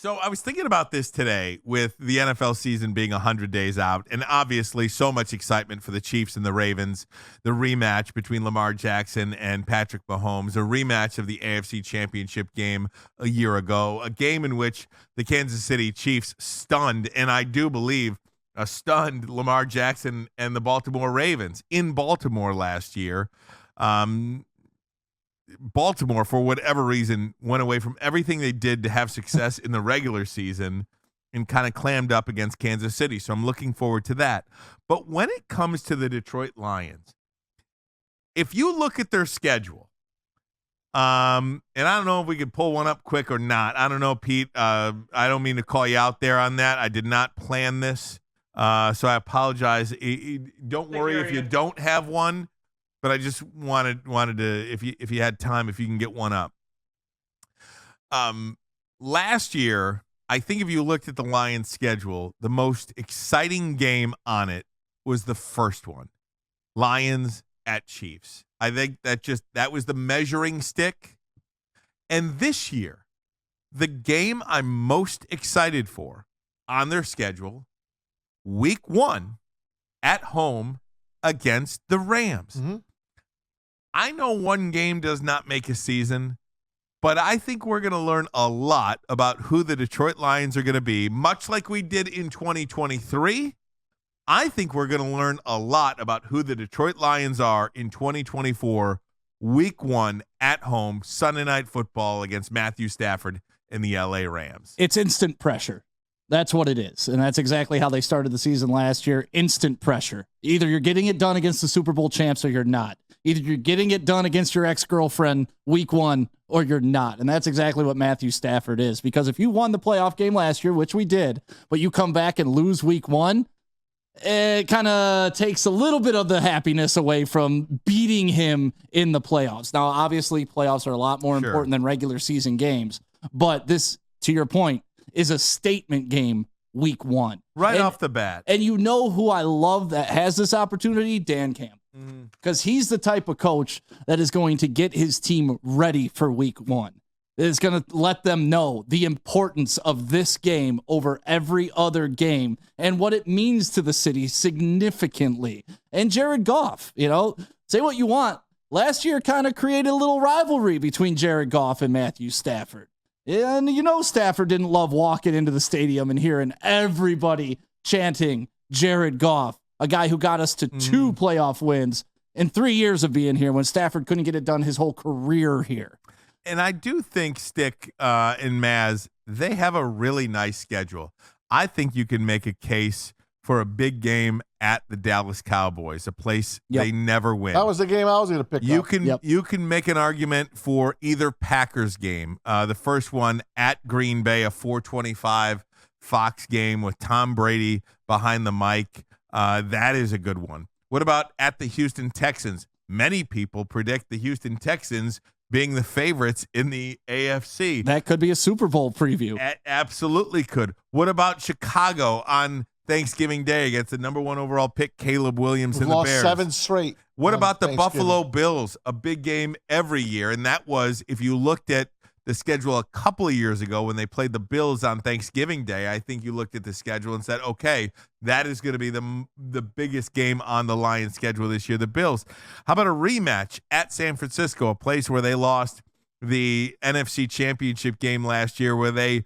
So I was thinking about this today with the NFL season being 100 days out, and obviously so much excitement for the Chiefs and the Ravens, the rematch between Lamar Jackson and Patrick Mahomes, a rematch of the AFC Championship game a year ago, a game in which the Kansas City Chiefs stunned, and I do believe stunned Lamar Jackson and the Baltimore Ravens in Baltimore last year. Baltimore, for whatever reason, went away from everything they did to have success in the regular season and kind of clammed up against Kansas City. So I'm looking forward to that. But when it comes to the Detroit Lions, if you look at their schedule, and I don't know if we could pull one up quick or not. I don't know, Pete. I don't mean to call you out there on that. I did not plan this. So I apologize. Don't worry if you don't have one. But I just wanted to, if you had time, if you can get one up. Last year, I think if you looked at the Lions' schedule, the most exciting game on it was the first one, Lions at Chiefs. I think that was the measuring stick. And this year, the game I'm most excited for on their schedule, week 1 at home against the Rams. Mm-hmm. I know one game does not make a season, but I think we're going to learn a lot about who the Detroit Lions are going to be, much like we did in 2023. I think we're going to learn a lot about who the Detroit Lions are in 2024, week 1 at home, Sunday Night Football against Matthew Stafford and the LA Rams. It's instant pressure. That's what it is. And that's exactly how they started the season last year. Instant pressure. Either you're getting it done against the Super Bowl champs or you're not. Either you're getting it done against your ex-girlfriend week 1 or you're not. And that's exactly what Matthew Stafford is. Because if you won the playoff game last year, which we did, but you come back and lose week 1, it kind of takes a little bit of the happiness away from beating him in the playoffs. Now, obviously, playoffs are a lot more important than regular season games. But this, to your point, is a statement game week 1. Right off the bat. And you know who I love that has this opportunity? Dan Campbell. Because he's the type of coach that is going to get his team ready for week 1. Is going to let them know the importance of this game over every other game and what it means to the city significantly. And Jared Goff, say what you want. Last year kind of created a little rivalry between Jared Goff and Matthew Stafford. And Stafford didn't love walking into the stadium and hearing everybody chanting Jared Goff, a guy who got us to 2 playoff wins in 3 years of being here when Stafford couldn't get it done his whole career here. And I do think Stick and Maz, they have a really nice schedule. I think you can make a case for a big game at the Dallas Cowboys, a place they never win. That was the game I was going to pick up. You can make an argument for either Packers game. The first one at Green Bay, a 4:25 Fox game with Tom Brady behind the mic. That is a good one. What about at the Houston Texans? Many people predict the Houston Texans being the favorites in the AFC. That could be a Super Bowl preview. Absolutely could. What about Chicago on Thanksgiving Day against the number 1 overall pick, Caleb Williams and the Bears? Lost 7 straight. What about the Buffalo Bills? A big game every year. And that was, if you looked at the schedule a couple of years ago when they played the Bills on Thanksgiving Day, I think you looked at the schedule and said, okay, that is going to be the biggest game on the Lions schedule this year, the Bills. How about a rematch at San Francisco, a place where they lost the NFC Championship game last year, where they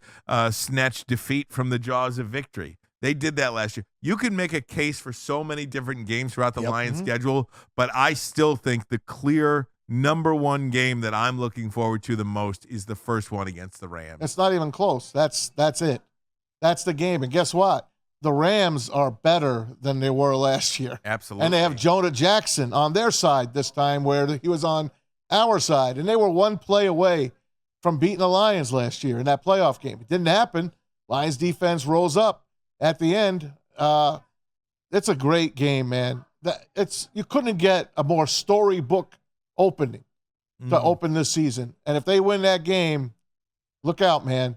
snatched defeat from the jaws of victory? They did that last year. You can make a case for so many different games throughout the Lions schedule, but I still think the clear number 1 game that I'm looking forward to the most is the first one against the Rams. It's not even close. That's it. That's the game. And guess what? The Rams are better than they were last year. Absolutely. And they have Jonah Jackson on their side this time, where he was on our side. And they were 1 play away from beating the Lions last year in that playoff game. It didn't happen. Lions defense rose up at the end. It's a great game, man. You couldn't get a more storybook opening to open this season. And if they win that game, look out, man.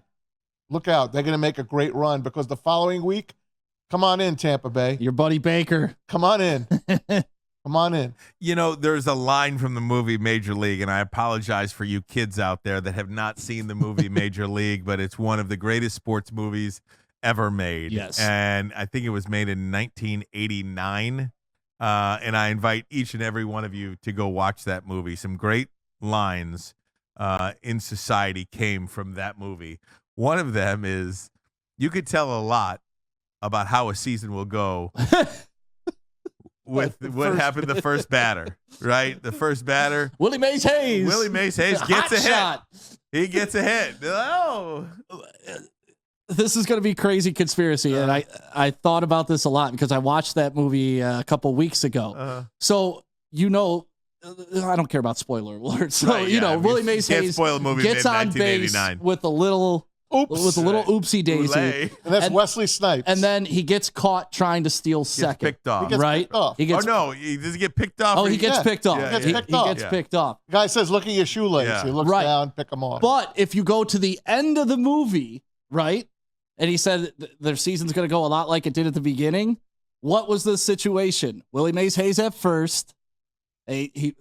Look out. They're going to make a great run, because the following week, come on in, Tampa Bay. Your buddy Baker. Come on in. Come on in. There's a line from the movie Major League, and I apologize for you kids out there that have not seen the movie Major League, but it's one of the greatest sports movies ever made. Yes. And I think it was made in 1989. And I invite each and every one of you to go watch that movie. Some great lines in society came from that movie. One of them is, you could tell a lot about how a season will go with what happened to the first batter, right? The first batter. Willie Mays Hayes gets a hit. He gets a hit. Oh. This is going to be crazy conspiracy. And I thought about this a lot because I watched that movie a couple weeks ago. So, I don't care about spoiler alerts. So, right, Willie Mays Hayes gets on base with a little oopsie daisy. And that's Wesley Snipes. And then he gets caught trying to steal second. Picked off. Right? He does he get picked off? Oh, he gets picked off. He gets picked off. The guy says, look at your shoelace. Yeah. He looks down, pick him off. But if you go to the end of the movie, right? And he said their season's going to go a lot like it did at the beginning. What was the situation? Willie Mays Hayes at first. He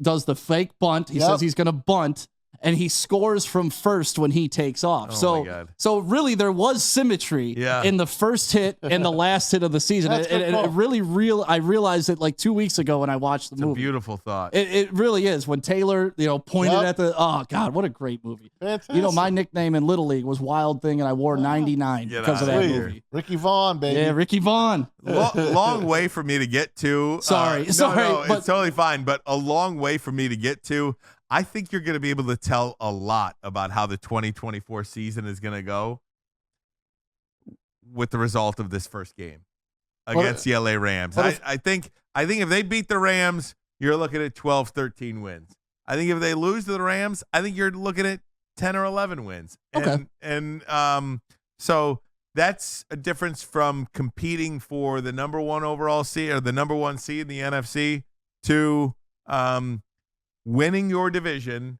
does the fake bunt. He says he's going to bunt, and he scores from first when he takes off. Oh my God. So really, there was symmetry in the first hit and the last hit of the season. I realized it like 2 weeks ago when I watched the movie. It's a beautiful thought. It really is. When Taylor, pointed at oh God, what a great movie. Fantastic. My nickname in Little League was Wild Thing, and I wore 99 because of that movie. Ricky Vaughn, baby. Yeah, Ricky Vaughn. Long way for me to get to. Sorry. No, it's totally fine, but a long way for me to get to. I think you're going to be able to tell a lot about how the 2024 season is going to go with the result of this first game against the LA Rams. I think if they beat the Rams, you're looking at 12, 13 wins. I think if they lose to the Rams, I think you're looking at 10 or 11 wins. Okay. And so that's a difference from competing for the number one overall seed or the number one seed in the NFC to winning your division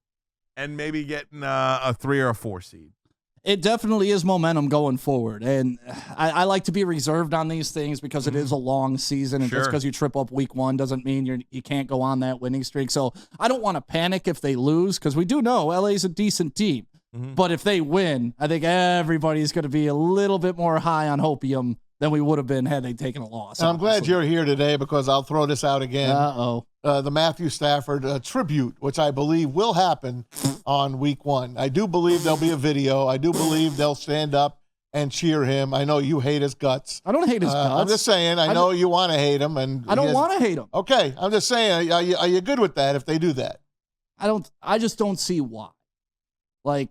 and maybe getting a 3 or a 4 seed. It definitely is momentum going forward. And I like to be reserved on these things because it is a long season. And just because you trip up week 1 doesn't mean you can't go on that winning streak. So I don't want to panic if they lose because we do know LA's a decent team. But if they win, I think everybody's going to be a little bit more high on hopium than we would have been had they taken a loss. And I'm glad you're here today because I'll throw this out again. The Matthew Stafford tribute, which I believe will happen on week 1. I do believe there'll be a video. I do believe they'll stand up and cheer him. I know you hate his guts. I don't hate his guts. I'm just saying, I know you want to hate him. And I don't want to hate him. Okay, I'm just saying, are you good with that if they do that? I just don't see why. Like,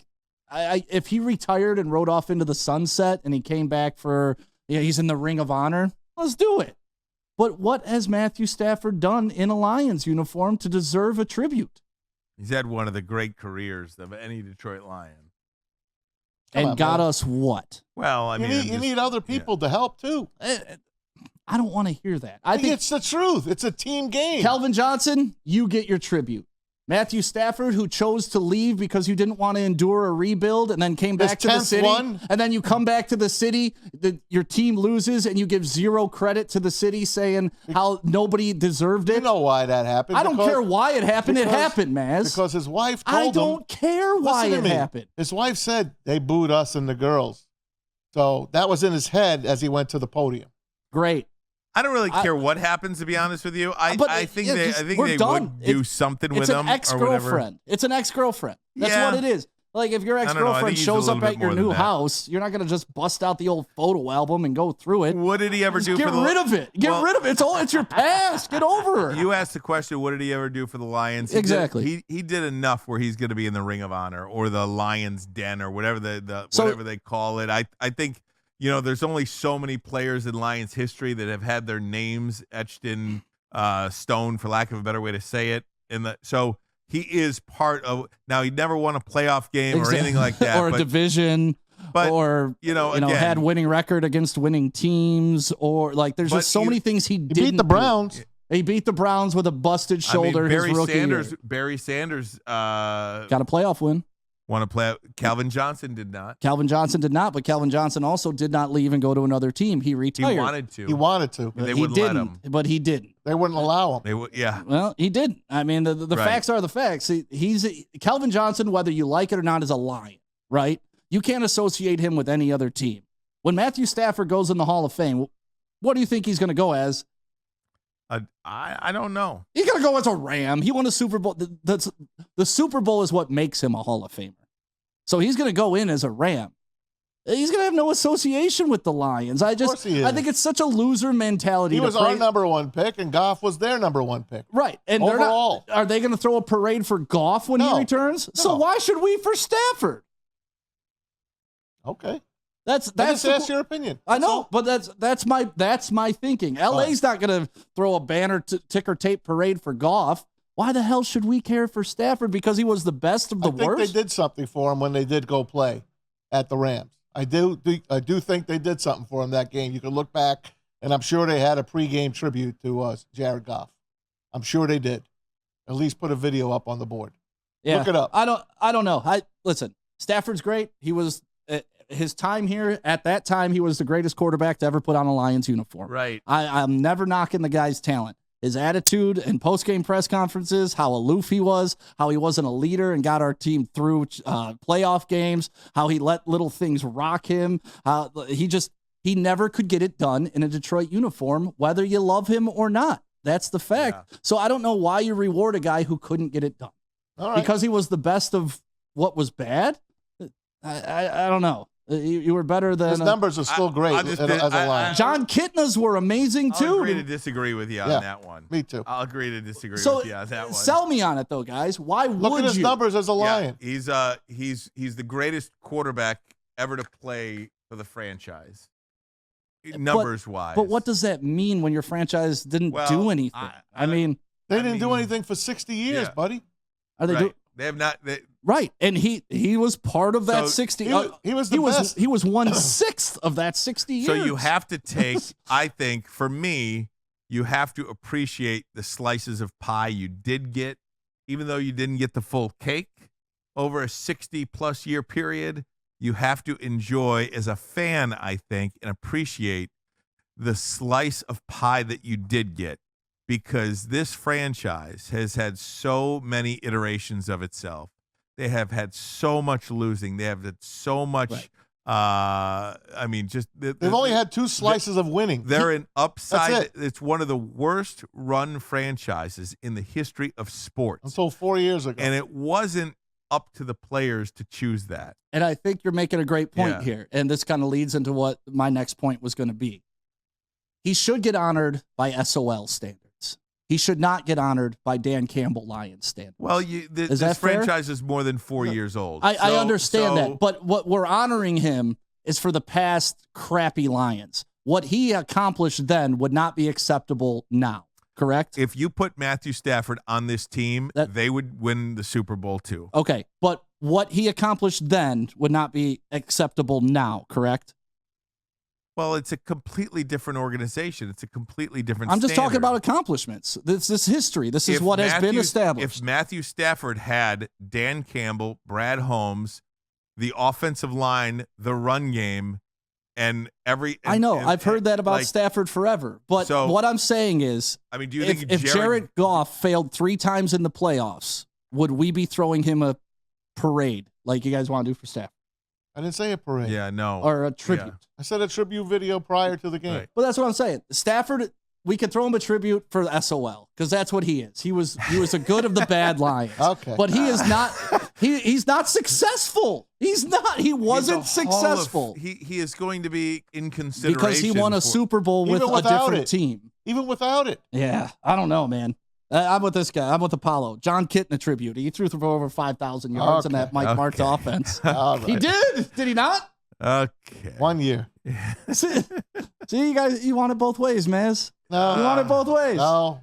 if he retired and rode off into the sunset and he came back for, he's in the Ring of Honor, let's do it. But what has Matthew Stafford done in a Lions uniform to deserve a tribute? He's had one of the great careers of any Detroit Lion. Got us what? Well, I mean, you need other people to help too. I don't want to hear that. I think it's the truth. It's a team game. Calvin Johnson, you get your tribute. Matthew Stafford, who chose to leave because you didn't want to endure a rebuild and then came back to the city. And then you come back to the city, your team loses, and you give zero credit to the city saying how nobody deserved it. You know why that happened. I don't care why it happened. It happened, Maz. Because his wife told him. I don't care why it happened. His wife said they booed us and the girls. So that was in his head as he went to the podium. Great. I don't really care what happens, to be honest with you. I think they would do something with them or whatever. It's an ex-girlfriend. That's what it is. Like, if your ex-girlfriend shows up at your new house, you're not going to just bust out the old photo album and go through it. What did he ever do for the Get rid of it. Get rid of it. It's your past. Get over it. You asked the question, what did he ever do for the Lions? Exactly. He did enough where he's going to be in the Ring of Honor or the Lions Den or whatever whatever they call it. I think there's only so many players in Lions history that have had their names etched in stone, for lack of a better way to say it. So he is part of. Now, he never won a playoff game or anything like that, or a division, or again, had winning record against winning teams, or like there's just so many things he didn't. Beat the Browns. He beat the Browns with a busted shoulder. Barry Sanders got a playoff win. Want to play? Calvin Johnson did not. Calvin Johnson did not, but Calvin Johnson also did not leave and go to another team. He retired. He wanted to. He wanted to. But they he wouldn't didn't, let him. but he didn't. They wouldn't allow him. They would. Yeah. Well, he didn't. I mean, the Right. facts are the facts. Calvin Johnson, whether you like it or not, is a Lion, right? You can't associate him with any other team. When Matthew Stafford goes in the Hall of Fame, what do you think he's going to go as? I don't know. He's going to go as a Ram. He won a Super Bowl. The Super Bowl is what makes him a Hall of Famer. So he's going to go in as a Ram. He's going to have no association with the Lions. I think it's such a loser mentality. He was our number one pick, and Goff was their number one pick. Right. And overall, are they going to throw a parade for Goff when he returns? No. So why should we for Stafford? Okay. That's your opinion. I know, but that's my thinking. LA's not going to throw a banner ticker tape parade for Goff. Why the hell should we care for Stafford? Because he was the best of the worst? I think they did something for him when they did go play at the Rams. I do think they did something for him that game. You can look back, and I'm sure they had a pregame tribute to Jared Goff. I'm sure they did. At least put a video up on the board. Yeah, look it up. I don't know. Listen, Stafford's great. He was his time here at that time. He was the greatest quarterback to ever put on a Lions uniform. Right. I'm never knocking the guy's talent. His attitude and post-game press conferences, how aloof he was, how he wasn't a leader and got our team through playoff games, how he let little things rock him. He never could get it done in a Detroit uniform, whether you love him or not. That's the fact. Yeah. So I don't know why you reward a guy who couldn't get it done. All right. Because he was the best of what was bad? I don't know. You were better than... His numbers are still great as a Lion. John Kitna's were amazing, too. I'll agree to disagree with you on that one. Me too. I'll agree to disagree with you on that one. Sell me on it, though, guys. Why would you? Look at his numbers as a Lion. Yeah, he's the greatest quarterback ever to play for the franchise, numbers-wise. But what does that mean when your franchise didn't do anything? I mean... They didn't do anything for 60 years, buddy. Are they They have not... Right, and he was part of that 60. He was the best. He was 1/6 of that 60 years. So you have to take, I think, for me, you have to appreciate the slices of pie you did get, even though you didn't get the full cake over a 60-plus year period. You have to enjoy, as a fan, I think, and appreciate the slice of pie that you did get, because this franchise has had so many iterations of itself. They have had so much losing. They have had so much. Right. I mean, just they've only had 2 slices of winning. They're an upside. That's it. It's one of the worst run franchises in the history of sports until 4 years ago, and it wasn't up to the players to choose that. And I think you're making a great point here, and this kind of leads into what my next point was going to be. He should get honored by SOL standards. He should not get honored by Dan Campbell Lions standards. Well, this franchise is more than 4 years old. I understand that, but what we're honoring him is for the past crappy Lions. What he accomplished then would not be acceptable now, correct? If you put Matthew Stafford on this team, they would win the Super Bowl too. Okay, but what he accomplished then would not be acceptable now, correct? Well, it's a completely different organization. It's a completely different I'm just standard. talking about accomplishments. This is history. This is what has been established. If Matthew Stafford had Dan Campbell, Brad Holmes, the offensive line, the run game, and every... I know. I've heard that about Stafford forever. But what I'm saying is, I mean, do you think if Jared Goff failed 3 times in the playoffs, would we be throwing him a parade like you guys want to do for Stafford? I didn't say a parade. Yeah, no. Or a tribute. Yeah. I said a tribute video prior to the game. Right. Well, that's what I'm saying. Stafford, we could throw him a tribute for SOL because that's what he is. He was a good of the bad Lions. Okay. But he is not. He's not successful. He's not. He wasn't successful. He is going to be in consideration because he won a Super Bowl with a different team. Even without it. Yeah, I don't know, man. I'm with this guy. I'm with Apollo. John Kitna tribute. He threw for over 5,000 yards in that Mike Martz offense. Right. He did. Did he not? Okay. 1 year. See, you guys, you want it both ways, Maz. No. You want it both ways. No.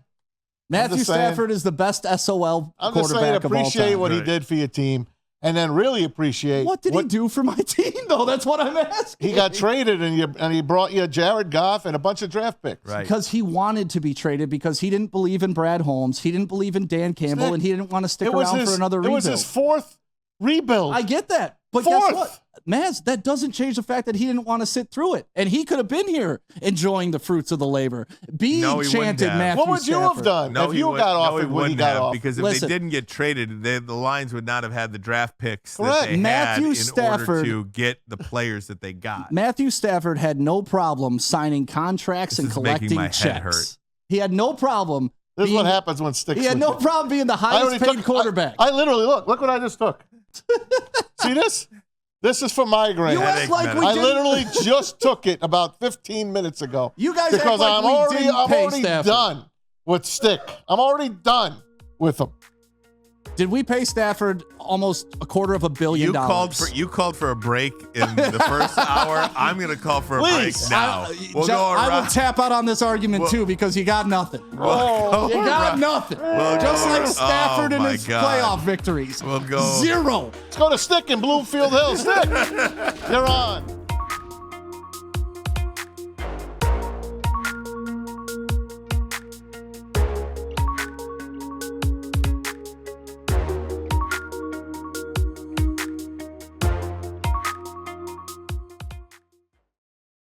Matthew Stafford is the best SOL I'm quarterback just saying, of all time. appreciate what he did for your team. And then really appreciate what did he do for my team, though? That's what I'm asking. He got traded, and he brought you Jared Goff and a bunch of draft picks. Right. Because he wanted to be traded because he didn't believe in Brad Holmes. He didn't believe in Dan Campbell, and he didn't want to stick around for another rebuild. It was his 4th rebuild. I get that. But Fourth. guess what? Maz, that doesn't change the fact that he didn't want to sit through it. And he could have been here enjoying the fruits of the labor. He wouldn't Chanted have. Matthew What would you have Stafford. done if you got off and when he got off? Because if Listen. they didn't get traded, the Lions would not have had the draft picks Correct. that they Matthew had in Stafford- order to get the players that they got. Matthew Stafford had no problem signing contracts This and is making collecting my head checks. hurt. He had no problem. This is being- what happens when sticks. He had with no you. problem being the I already highest paid took- quarterback. I literally look what I just took. See this? This is for migraine. You act Headache like we I didn't. literally just took it about 15 minutes ago. You guys act because like I'm we already didn't pay Stafford. done with Stick. I'm already done with him. Did we pay Stafford almost $250 million? You called for a break in the first hour. I'm going to call for a Please. break now. We'll Jeff, go I will around. tap out on this argument too because you got nothing. You We'll go got around. nothing. We'll Just go like around. Stafford Oh, and my his God. playoff victories. We'll go. 0. Let's go to Stick in Bloomfield Hills. Stick, you're on.